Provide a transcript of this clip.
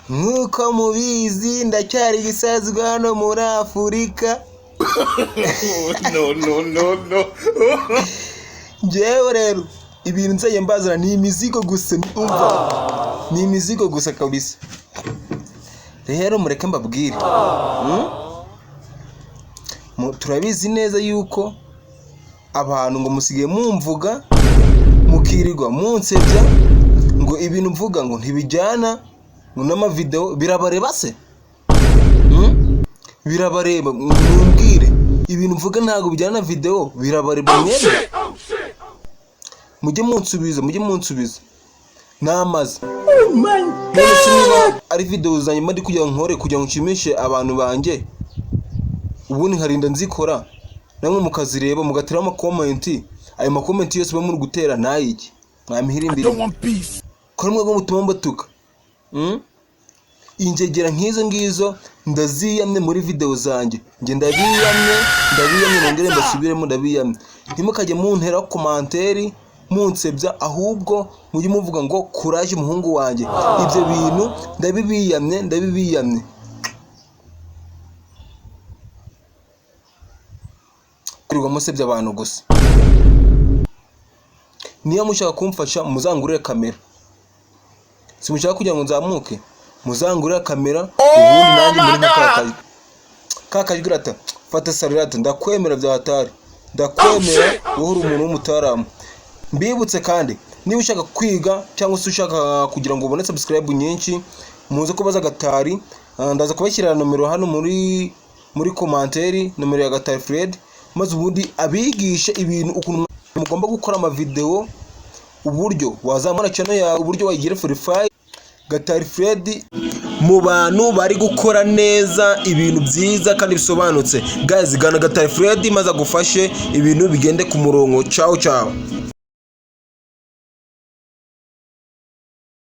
nk'uko mubizi ndacyari gisazwe hano muri Afurika. No. Njyewe rero ibintu nzajya mbazana ni imizigo gusa, umva, ni imizigo gusa kabisa. Rero mureke mbabwire, turabizi neza yuko abantu ngo musigiye mumvuga mukirirwa munsebya ngo ibintu mvuga ngo ntibijyana ngo n'amavideo birabareba se. Birabareba, mumbwire ibintu mvuga ntago bijyana na video birabareba mwebwe. Mujye munsubiza namaze. Ari video zanjye mari kugira nkore kugira ngo nshimishe abantu banjye, ubundi nkarinda nzikora namwe mukazireba mugatera ama comment. Ayo ma comment yose bamuri gutera nayiki mwamihirimbira ko mwe go mutuma mbatuka. Injegera nk'izo ngizo ndaziyamye muri video zanjye, nge ndabiyamye nongere mbasubiremo ndabiyamye. Ntimukajye muntera commentaire munsebya, ahubwo mujye muvuga ngo courage umuhungu wanjye. Ibyo bintu ndabibiyamye. Kurirwa musebya abantu gusa. Niyo mushaka kumfasha muzangurire kamera. Simushaka kugira ngo nzamuke, muzangurira kamera ubundi nanjye muri kakajwi rata fata salirata ndakwemera bya hatari, ndakwemera wowe umuntu w'umutaramu. Mbibutse kandi niba ushaka kwiga cyangwa se ushaka kugira ngo ubone subscribe nyinshi, muze kubaza Gatari. Ndaza kubashyirira nomero hano muri commentaire, nomero ya Gatari Fred, maze ubundi abigisha ibintu ukuntu mugomba gukora ama video, uburyo wazamura channel yawe, uburyo wayigira verify. Gatari Fred mu bantu bari gukora neza ibintu byiza kandi bisobanutse. Guys, gana Gatari Fred maze agufashe ibintu bigende ku murongo. Ciao.